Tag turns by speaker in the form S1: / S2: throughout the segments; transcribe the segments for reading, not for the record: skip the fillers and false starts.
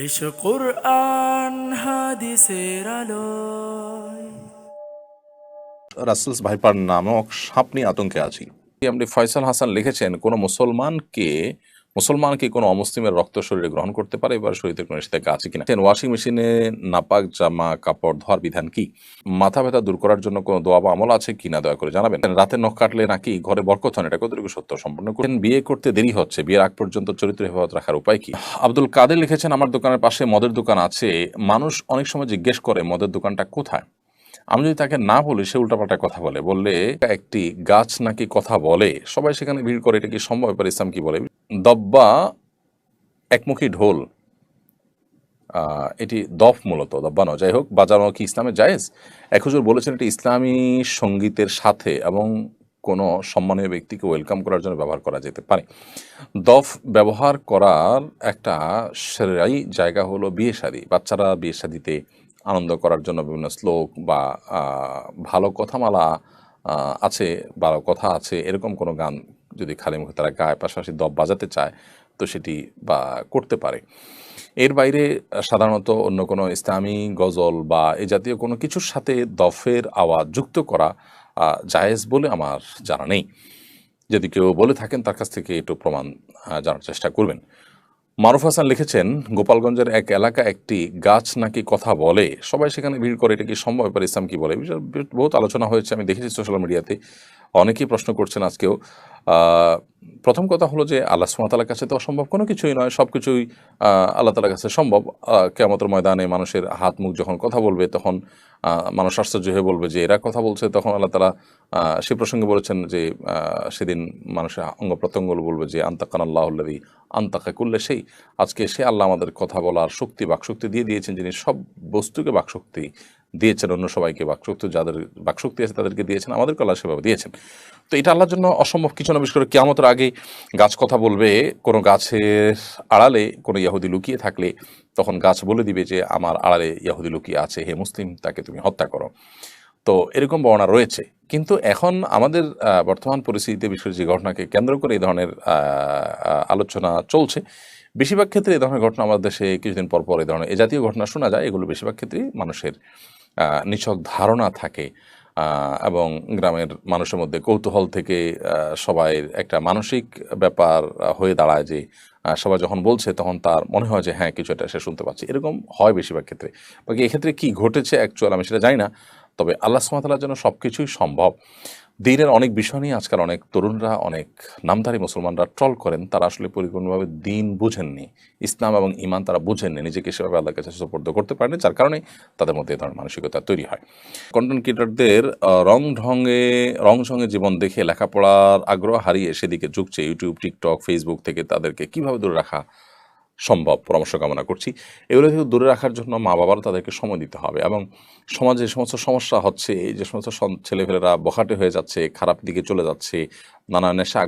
S1: এসো কুরআন হাদিসের আলোয়।
S2: রাসেলস ভাইপার নামক সাপ নিয়ে আতঙ্কে আছি। এমডি ফয়সাল হাসান লিখেছেন, কোনো মুসলমানকে কোনো অমুসলিমের রক্ত শরীরে গ্রহণ করতে পারে, এবার শরীরে কোনো নিষেধাজ্ঞা আছে কিনা। ওয়াশিং মেশিনে নাপাক জামা কাপড় ধোয়ার বিধান কি? মাথা ব্যথা দূর করার জন্য কোনো দোয়া বা আমল আছে কিনা, দয়া করে জানাবেন। রাতে নখ কাটলে নাকি ঘরে বরকত হয়, এটা কতটুকু সত্য? সম্পূর্ণ করেন। বিয়ে করতে দেরি হচ্ছে, বিয়ের আগ পর্যন্ত চরিত্র হেফাজত রাখার উপায় কি? আব্দুল কাদের লিখেছেন, আমার দোকানের পাশে মদের দোকান আছে, মানুষ অনেক সময় জিজ্ঞেস করে মদের দোকানটা কোথায়। আমি যদি তাকে না বলি, সে উল্টাপাল্টা কথা বললে একটি গাছ নাকি কথা বলে, সবাই সেখানে ভিড় করে, এটা কি সম্ভব? ব্যাপারে ইসলাম কি বলে? দব্বা একমুখী ঢোল, এটি দফ, মূলত দব্বা নয়, যাই হোক, বাজানো কি ইসলামে জায়েজ? এক হুজুর বলেছেন এটি ইসলামী সঙ্গীতের সাথে এবং কোনো সম্মানীয় ব্যক্তিকে ওয়েলকাম করার জন্য ব্যবহার করা যেতে পারে। দফ ব্যবহার করার একটা সেরাই জায়গা হলো বিয়ে শাদী। বাচ্চারা বিয়ে শাদীতে আনন্দ করার জন্য বিভিন্ন শ্লোক বা ভালো কথামালা আছে, ভালো কথা আছে, এরকম কোনো গান যদি খালি মুখে তারা গায়, পাশাপাশি দফ বাজাতে চায়, তো সেটি বা করতে পারে। এর বাইরে সাধারণত অন্য কোনো ইসলামী গজল বা এ জাতীয় কোনো কিছুর সাথে দফের আওয়াজ যুক্ত করা জায়েজ বলে আমার জানা নেই। যদি কেউ বলে থাকেন, তার কাছ থেকে একটু প্রমাণ জানার চেষ্টা করবেন। মারুফ হাসান লিখেছেন, গোপালগঞ্জের এক এলাকা একটি গাছ নাকি কথা বলে, সবাই সেখানে ভিড় করে, এটা কি সম্ভব? ব্যাপারে ইসলাম কি বলে? বিষয়ে বহুত আলোচনা হয়েছে, আমি দেখেছি সোশ্যাল মিডিয়াতে, অনেকেই প্রশ্ন করছেন আজকেও। প্রথম কথা হলো যে আল্লাহ সুবহানাহু ওয়া তাআলার কাছে তো অসম্ভব কোনো কিছুই নয়, সব কিছুই আল্লাহ তাআলার কাছে সম্ভব। কিয়ামতের ময়দানে মানুষের হাত মুখ যখন কথা বলবে, তখন মানুষ আশ্চর্য হয়ে বলবে যে এরা কথা বলছে। তখন আল্লাহ তাআলা সে প্রসঙ্গে বলেছেন যে সেদিন মানুষের অঙ্গ প্রত্যঙ্গগুলো বলবে যে আনতাকানাল্লাহুল্লাযী আনতাকা কুল্লা সেই, আজকে সে আল্লাহ আমাদের কথা বলার শক্তি, বাকশক্তি দিয়ে দিয়েছেন, যিনি সব বস্তুকে বাকশক্তি দিয়েছেন, অন্য সবাইকে বাকশক্তি, যাদের বাকশক্তি আছে তাদেরকে দিয়েছেন, আমাদেরকে আল্লাহ সেভাবে দিয়েছেন। তো এটা আল্লাহর জন্য অসম্ভব কিছু না। বিশেষ করে কিয়ামতের আগে গাছ কথা বলবে, কোনো গাছের আড়ালে কোনো ইয়াহুদি লুকিয়ে থাকলে তখন গাছ বলে দিবে যে আমার আড়ালে ইয়াহুদি লুকিয়ে আছে, হে মুসলিম, তাকে তুমি হত্যা করো। তো এরকম বর্ণনা রয়েছে। কিন্তু এখন আমাদের বর্তমান পরিস্থিতিতে বিশেষ যে ঘটনাকে কেন্দ্র করে এই ধরনের আলোচনা চলছে, বেশিরভাগ ক্ষেত্রে এই ধরনের ঘটনা আমাদের দেশে কিছুদিন পর পর এ জাতীয় ঘটনা শোনা যায়। এগুলো বেশিরভাগ ক্ষেত্রেই মানুষের নিছক ধারণা থাকে, এবং গ্রামের মানুষের মধ্যে কৌতূহল থেকে সবাই একটা মানসিক ব্যাপার হয়ে দাঁড়ায় যে সবাই যখন বলছে তখন তার মনে হয় যে হ্যাঁ, কিছু একটা সে শুনতে পাচ্ছে, এরকম হয় বেশিরভাগ ক্ষেত্রে। বাকি এক্ষেত্রে কী ঘটেছে অ্যাকচুয়াল আমি সেটা জানি না, তবে আল্লাহ সুবহানাহু ওয়া তাআলার জন্য সব কিছুই সম্ভব। দ্বীনের অনেক বিষয় নিয়ে আজকাল অনেক তরুণরা, অনেক নামধারী মুসলমানরা ট্রল করেন, তারা আসলে পরিপূর্ণভাবে দ্বীন বুঝেননি, ইসলাম এবং ঈমান তারা বুঝেননি, নিজেকে সেভাবে আল্লাহর কাছে সুপর্দ করতে পারেনি, যার কারণে তাদের মধ্যে এ ধরনের মানসিকতা তৈরি হয়। কন্টেন্ট ক্রিয়েটরদের রং ঢঙে জীবন দেখে লেখাপড়ার আগ্রহ হারিয়ে সেদিকে ঝুঁকছে ইউটিউব, টিকটক, ফেসবুক থেকে, তাদেরকে কিভাবে দূরে রাখা সম্ভব পরামর্শ কামনা করছি। এগুলো থেকে দূরে রাখার জন্য মা বাবারা তাদেরকে সময় দিতে হবে, এবং সমাজে যে সমস্ত সমস্যা হচ্ছে, যে সমস্ত ছেলেপেলেরা বখাটে হয়ে যাচ্ছে, খারাপ দিকে চলে যাচ্ছে, নানা নেশা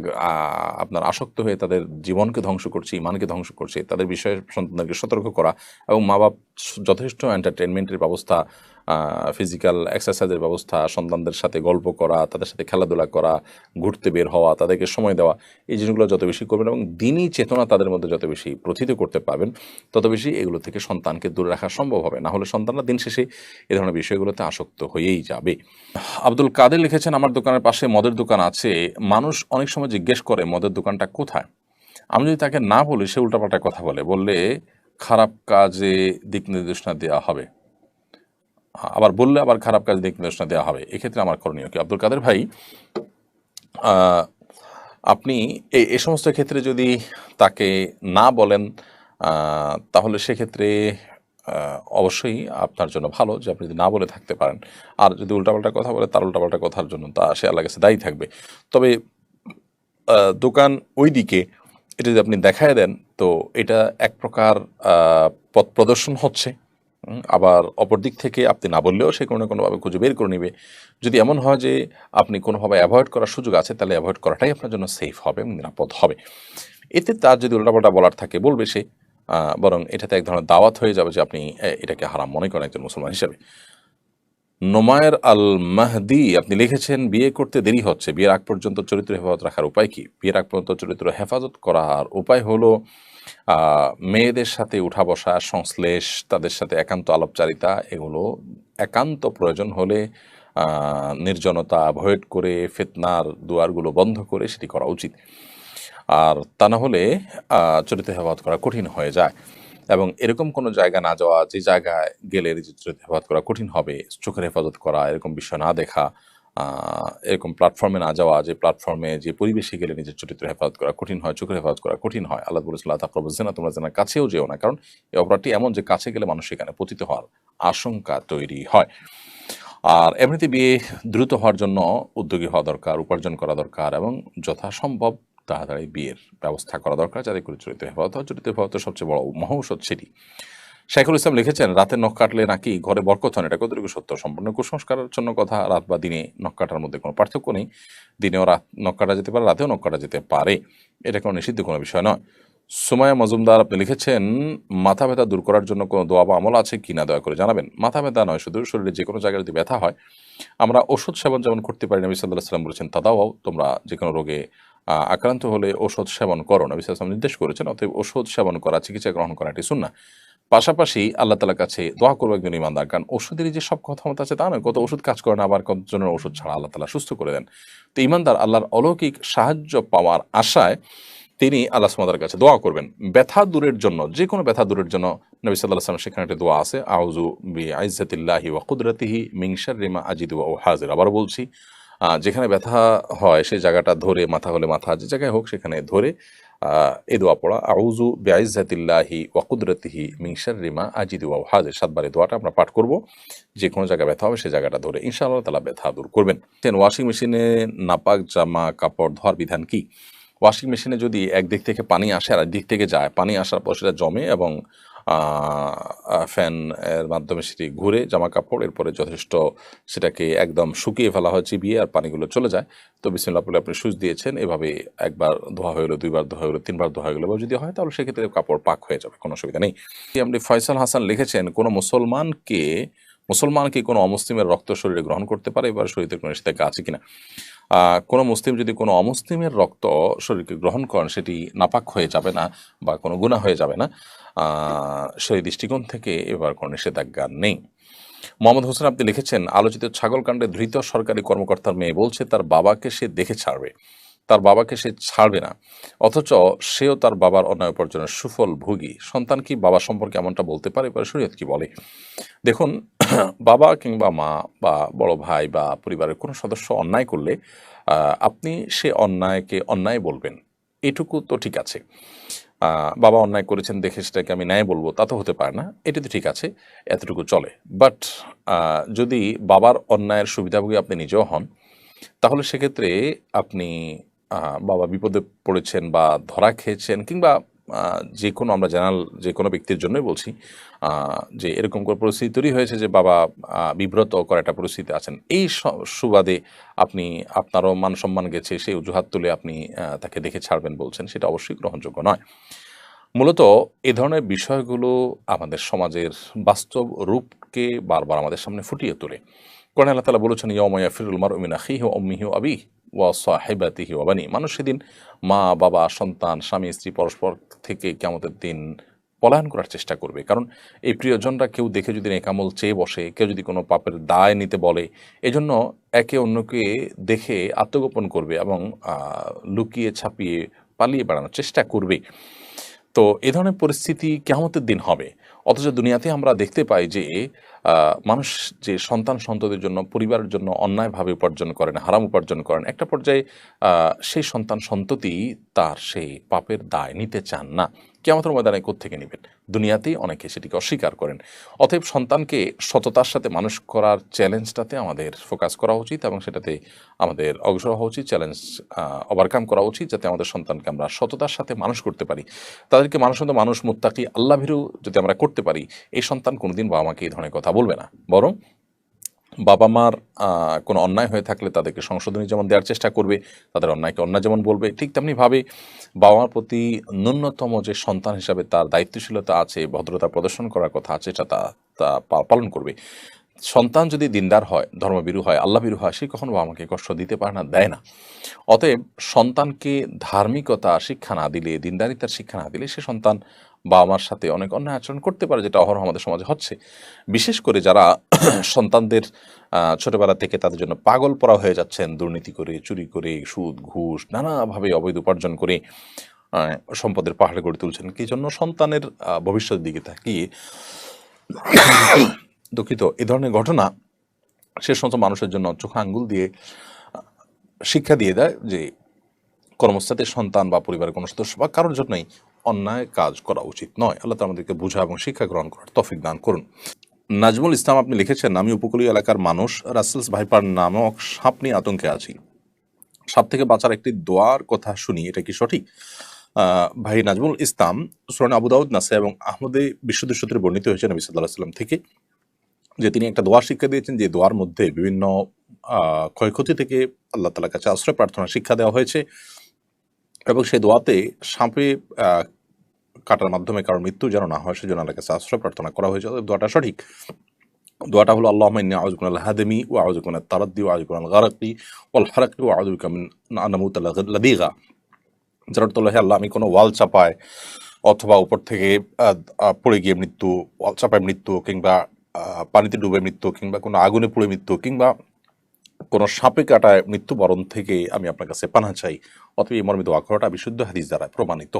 S2: আপনার আসক্ত হয়ে তাদের জীবনকে ধ্বংস করছে, ইমানকে ধ্বংস করছে, তাদের বিষয়ে সন্তানদেরকে সতর্ক করা, এবং মা বাপ যথেষ্ট এন্টারটেনমেন্টের ব্যবস্থা, ফিজিক্যাল এক্সারসাইজের ব্যবস্থা, সন্তানদের সাথে গল্প করা, তাদের সাথে খেলাধুলা করা, ঘুরতে বের হওয়া, তাদেরকে সময় দেওয়া, এই জিনিসগুলো যত বেশি করবেন এবং দিনই চেতনা তাদের মধ্যে যত বেশি প্রথিত করতে পারবেন, তত বেশি এগুলো থেকে সন্তানকে দূরে রাখা সম্ভব হবে। না হলে সন্তানরা দিন শেষে এ ধরনের বিষয়গুলোতে আসক্ত হয়েই যাবে। আব্দুল কাদের লিখেছেন, আমার দোকানের পাশে মদের দোকান আছে, মানুষ অনেক সময় জিজ্ঞেস করে মদের দোকানটা কোথায়। আমি যদি তাকে না বলি, সে উল্টাপাল্টা কথা বললে খারাপ কাজে দিক নির্দেশনা দেওয়া হবে, আবার বললে আবার খারাপ কাজে দিক নির্দেশনা দেওয়া হবে, এক্ষেত্রে আমার করণীয় কি? আব্দুল কাদের ভাই, আপনি এ সমস্ত ক্ষেত্রে যদি তাকে না বলেন, তাহলে সেক্ষেত্রে অবশ্যই আপনার জন্য ভালো যে আপনি যদি না বলে থাকতে পারেন। আর যদি উল্টাপাল্টা কথা বলে, তার উল্টাপাল্টা কথার জন্য সে আল্লাহর কাছে দায়ী থাকবে। তবে দোকান ওই দিকে, এটা যদি আপনি দেখায় দেন, তো এটা এক প্রকার পথ প্রদর্শন হচ্ছে। আবার অপর দিক থেকে আপনি না বললেও সে কোনোভাবে খুঁজে বের করে নেবে। যদি এমন হয় যে আপনি কোনোভাবে অ্যাভয়েড করার সুযোগ আছে, তাহলে অ্যাভয়েড করাটাই আপনার জন্য সেফ হবে এবং নিরাপদ হবে। এতে তার যদি উল্টাপাল্টা বলার থাকে বলবে সে, বরং এটাতে এক ধরনের দাওয়াত হয়ে যাবে যে আপনি এটাকে হারাম মনে করেন একজন মুসলমান হিসেবে। নোমায়ের আল মাহদি আপনি লিখেছেন, বিয়ে করতে দেরি হচ্ছে, বিয়ের আগ পর্যন্ত চরিত্র হেফাজত রাখার উপায় কি? বিয়ের আগ পর্যন্ত চরিত্র হেফাজত করার উপায় হলো মেয়েদের সাথে উঠা বসা, সংশ্লেষ, তাদের সাথে একান্ত আলাপচারিতা এগুলো একান্ত প্রয়োজন হলে নির্জনতা অ্যাভয়েড করে ফিতনার দুয়ারগুলো বন্ধ করে সেটি করা উচিত। আর তা না হলে চরিত্র হেফাজত করা কঠিন হয়ে যায়। এবং এরকম কোনো জায়গা না যাওয়া, যে জায়গায় গেলে নিজের চরিত্র হেফাজত করা কঠিন হবে, চোখের হেফাজত করা, এরকম বিষয় না দেখা, এরকম প্ল্যাটফর্মে না যাওয়া, যে প্ল্যাটফর্মে যে পরিবেশে গেলে নিজের চরিত্র হেফাজত করা কঠিন হয়, চোখের হেফাজত করা কঠিন হয়। আল্লাহ বলেছিল লা তাকরাবু যিনা, তোমরা যিনার কাছেও যেও না, কারণ এই অপরাধটি এমন যে কাছে গেলে মানুষ সেখানে পতিত হওয়ার আশঙ্কা তৈরি হয়। আর এমনিতে বিয়ে দ্রুত হওয়ার জন্য উদ্যোগী হওয়া দরকার, উপার্জন করা দরকার এবং যথাসম্ভব তাড়াতাড়ি বিয়ের ব্যবস্থা করা দরকার, যাতে করে চরিত্র হেফাজত হয়। চরিত্র হেফাজতের সবচেয়ে বড় মহৌষধ সেটি। শাইখুল ইসলাম লিখেছেন, রাতে নখ কাটলে নাকি ঘরে বরকত হয়। এটা কতটুকু সত্য? সম্পূর্ণ কুসংস্কারের জন্য কথা। রাত বা দিনে নখ কাটার মধ্যে কোনো পার্থক্য নেই। দিনেও রাত নখ কাটা যেতে পারে, রাতেও নখ কাটা যেতে পারে। এটা কোনো নিষিদ্ধ কোনো বিষয় নয়। সুমাইয়া মজুমদার আপনি লিখেছেন, মাথা ব্যথা দূর করার জন্য কোনো দোয়া বা আমল আছে কিনা দয়া করে জানাবেন। মাথা ব্যথা নয়, শুধু শরীরে যে কোনো জায়গায় যদি ব্যথা হয়, আমরা ওষুধ সেবন যেমন করতে পারি, নবী সাল্লাল্লাহু আলাইহি ওয়াসাল্লাম বলেছেন তাদাও, তোমরা যে কোনো রোগে আক্রান্ত হলে ওষুধ সেবন করো, নবী সাল্লাল্লাহু আলাইহি ওয়াসাল্লাম নির্দেশ করেছেন। অতএব ওষুধ সেবন করা, চিকিৎসা গ্রহণ করা এটি সুন্নাহ। পাশাপাশি আল্লাহ তাআলার কাছে দোয়া করবো একজন ইমানদার, কারণ ওষুধেরই যে সব ক্ষমতা আছে তা নয়। কত ওষুধ কাজ করে না, আবার কতজনের ওষুধ ছাড়া আল্লাহ তাআলা সুস্থ করে দেন। তো ইমানদার আল্লাহর অলৌকিক সাহায্য পাওয়ার আশায় তিনি আল্লাহ সুবহানাহু ওয়া তাআলার কাছে দোয়া করবেন ব্যথা দূরের জন্য। যে কোনো ব্যথা দূরের জন্য নবী সাল্লাল্লাহু আলাইহি ওয়াসাল্লাম সেখানে একটা দোয়া আছে, আউযু বিইজ্জাতিল্লাহি ওয়া কুদরাতিহি মিন শাররি মা আজিদু ওয়া হাজির। আবারও বলছি, যেখানে ব্যথা হয় সেই জায়গাটা ধরে, মাথা হলে মাথা, যে জায়গায় হোক সেখানে ধরে এই দোয়া পড়া, আউযু বিইজ্জাতিল্লাহি ওয়া কুদরাতিহি মিন শাররি মা আজিদু ওয়া হাজির। 7 বার এই দোয়াটা আমরা পাঠ করব। যে কোনো জায়গায় ব্যথা হবে সেই জায়গাটা ধরে ইনশাআল্লাহ তাআলা ব্যথা দূর করবেন। ওয়াশিং মেশিনে নাপাক জামা কাপড় ধোয়ার বিধান কি? ওয়াশিং মেশিনে যদি একদিক থেকে পানি আসে আর একদিক থেকে যায়, পানি আসার পর সেটা জমে এবং ফ্যান এর মাধ্যমে সেটি ঘুরে জামা কাপড়, এরপরে যথেষ্ট সেটাকে একদম শুকিয়ে ফেলা হয় চিবিয়ে, আর পানিগুলো চলে যায়। তো বিসমিল্লাহ বলে আপনি সুইচ দিয়েছেন, এভাবে একবার ধোয়া হয়ে গেলো, 2বার ধোয়া হয়ে গেলো, 3বার ধোয়া হয়ে গেলো, বা যদি হয় তাহলে সেক্ষেত্রে কাপড় পাক হয়ে যাবে, কোনো অসুবিধা নেই। আপনি ফয়সাল হাসান লিখেছেন, কোনো মুসলমানকে কোনো অমুসলিমের রক্ত শরীরে গ্রহণ করতে পারে? এবার শরীরে কোনো নিষেধাজ্ঞা আছে কিনা? কোনো মুসলিম যদি কোনো অমুসলিমের রক্ত শরীরকে গ্রহণ করেন, সেটি নাপাক হয়ে যাবে না বা কোনো গুনাহ হয়ে যাবে না। সেই দৃষ্টিকোণ থেকে এবার কোনো নিষেধাজ্ঞা নেই। মোহাম্মদ হোসেন আপনি লিখেছেন, আলোচিত ছাগলকাণ্ডে ধৃত সরকারি কর্মকর্তার মেয়ে বলছে তার বাবাকে সে দেখে ছাড়বে, তার বাবাকে সে ছাড়বে না, অথচ সেও তার বাবার অন্যায় উপার্জনের সুফল ভোগী। সন্তান কি বাবা সম্পর্কে এমনটা বলতে পারে? এবার শরীয়ত কি বলে? দেখুন, বাবা কিংবা মা বা বড় ভাই বা পরিবারের কোনো সদস্য অন্যায় করলে আপনি সে অন্যায়কে অন্যায় বলবেন, এটুকু তো ঠিক আছে। বাবা অন্যায় করেছেন দেখে সেটাকে আমি ন্যায় বলবো, তা তো হতে পারে না। এটা তো ঠিক আছে, এতটুকু চলে। বাট যদি বাবার অন্যায়ের সুবিধাভোগী আপনি নিজেও হন, তাহলে সেক্ষেত্রে আপনি বাবা বিপদে পড়েছেন বা ধরা খেয়েছেন, কিংবা যে কোনো, আমরা জেনারেল যে কোনো ব্যক্তির জন্যই বলছি, যে এরকম করে পরিস্থিতি তৈরি হয়েছে যে বাবা বিব্রত করা একটা পরিস্থিতি আছেন, এই সুবাদে আপনি, আপনারও মান সম্মান গেছে, সেই অজুহাত তুলে আপনি তাকে দেখে ছাড়বেন বলছেন, সেটা অবশ্যই গ্রহণযোগ্য নয়। মূলত এ ধরনের বিষয়গুলো আমাদের সমাজের বাস্তব রূপকে বারবার আমাদের সামনে ফুটিয়ে তোলে। কোরআনে আল্লাহ তাআলা বলেছেন, ইয়াওমা ইয়াফিরুল মারউ মিন আখিহি ওয়া উম্মিহি ওয়া আবিহি ওয়া সাহিবাতিহি ওয়া বানিহি। মানুষ সেদিন মা বাবা সন্তান স্বামী স্ত্রী পরস্পর থেকে কিয়ামতের দিন পলায়ন করার চেষ্টা করবে। কারণ এই প্রিয়জনরা কেউ দেখে যদি নেক আমল চেয়ে বসে, কেউ যদি কোনো পাপের দায় নিতে বলে, এজন্য একে অন্যকে দেখে আত্মগোপন করবে এবং লুকিয়ে ছাপিয়ে পালিয়ে বেড়ানোর চেষ্টা করবে। তো এ ধরনের পরিস্থিতি কিয়ামতের দিন হবে। অথচ দুনিয়াতে আমরা দেখতে পাই যে মানুষ যে সন্তান সন্ততির জন্য, পরিবারের জন্য অন্যায়ভাবে উপার্জন করেন, হারাম উপার্জন করেন, একটা পর্যায়ে সেই সন্তান সন্ততি তার সেই পাপের দায় নিতে চান না। কিয়ামতের ময়দানে কোত্থেকে নেবেন? দুনিয়াতেই অনেকে সেটিকে অস্বীকার করেন। অতএব সন্তানকে সততার সাথে মানুষ করার চ্যালেঞ্জটাতে আমাদের ফোকাস করা উচিত এবং সেটাতে আমাদের অগ্রসর হওয়া উচিত, চ্যালেঞ্জ ওভারকাম করা উচিত, যাতে আমাদের সন্তানকে আমরা সততার সাথে মানুষ করতে পারি। তাদেরকে মানুষ মুত্তাকি আল্লাহভীরু যদি আমরা করতে পারি, এই সন্তান কোনোদিন বাবা মাকে এই ধরনের কথা বলবে না, বরং বাবা মার কোনো অন্যায় হয়ে থাকলে তাদেরকে সংশোধনী যেমন দেওয়ার চেষ্টা করবে, তাদের অন্যায়কে অন্যায় যেমন বলবে, ঠিক তেমনিভাবে বাবা মার প্রতি ন্যূনতম যে সন্তান হিসাবে তার দায়িত্বশীলতা আছে, ভদ্রতা প্রদর্শন করার কথা আছে, এটা তা পালন করবে। সন্তান যদি দিনদার হয়, ধর্মভীরু হয়, আল্লাহভীরু হয়, সে কখনো বাবা মাকে কষ্ট দিতে পারে না, দেয় না। অতএব সন্তানকে ধার্মিকতা শিক্ষা না দিলে, দিনদারিতার শিক্ষা না দিলে সে সন্তান বাবা মার সাথে অনেক অন্যায় আচরণ করতে পারে, যেটা অহরহ আমাদের সমাজে হচ্ছে। বিশেষ করে যারা সন্তানদের ছোটবেলা থেকে তাদের জন্য পাগল পড়া হয়ে যাচ্ছেন, দুর্নীতি করে, চুরি করে, সুদ ঘুষ নানাভাবে অবৈধ উপার্জন করে সম্পদের পাহাড় গড়ে তুলছেন, কি জন্য? সন্তানের ভবিষ্যতের দিকে তাকিয়ে। দুঃখিত, এ ধরনের ঘটনা সে সমস্ত মানুষের জন্য চোখে আঙ্গুল দিয়ে শিক্ষা দিয়ে দেয় যে কর্মস্থলে সন্তান বা পরিবারের কোনো সদস্য বা কারোর জন্যই অন্যায় কাজ করা উচিত নয়। আল্লাহ তাআলা আমাদেরকে বোঝা এবং শিক্ষা গ্রহণ করার তৌফিক দান করুন। নাজমুল ইসলাম আপনি লিখেছেন, আমি উপকূলীয় এলাকার মানুষ, রাসেলস ভাইপার নামক সাপ নিয়ে আতঙ্কে আছি। সাপ থেকে বাঁচার একটি দোয়ার কথা শুনি, এটা কি সঠিক? ভাই নাজমুল ইসলাম, সূরা আবু দাউদ, নাসাই এবং আহমদে বিশুদ্ধ সূত্রে বর্ণিত হয়েছে নবী সাল্লাল্লাহু আলাইহি ওয়াসাল্লাম থেকে যে তিনি একটা দোয়া শিক্ষা দিয়েছেন, যে দোয়ার মধ্যে বিভিন্ন ক্ষয়ক্ষতি থেকে আল্লাহ তাআলার কাছে আশ্রয় প্রার্থনা শিক্ষা দেওয়া হয়েছে, এবং সেই দোয়াতে সাপে কাটার মাধ্যমে কারোর মৃত্যু যেন না হয় সেজন্য আল্লাহর কাছে আশ্রয় প্রার্থনা করা হয়েছে। দোয়াটা সঠিক। দোয়াটা হলো, আল্লাহুম্মা ইন্নী আউযু বিকা মিনাল হাদমি ওয়া আউযু বিকা মিনাত তারাদ্দি ওয়া আউযু বিকা মিনাল গারকি ওয়াল হারাকি ওয়া আউযু বিকা মিন আন আমুতা লাদীগা। যার অর্থ হলো, হে আল্লাহ, আমি কোনো ওয়াল চাপায় অথবা উপর থেকে পড়ে গিয়ে মৃত্যু, ওয়াল চাপায় মৃত্যু, কিংবা পানিতে ডুবে মৃত্যু, কিংবা কোনো আগুনে পুড়ে মৃত্যু, কিংবা কোনো সাপে কাটায় মৃত্যুবরণ থেকে আমি আপনার কাছে পানাহ চাই। অতএব এই মর্মে দোয়া করাটা বিশুদ্ধ হাদিস দ্বারা প্রমাণিত।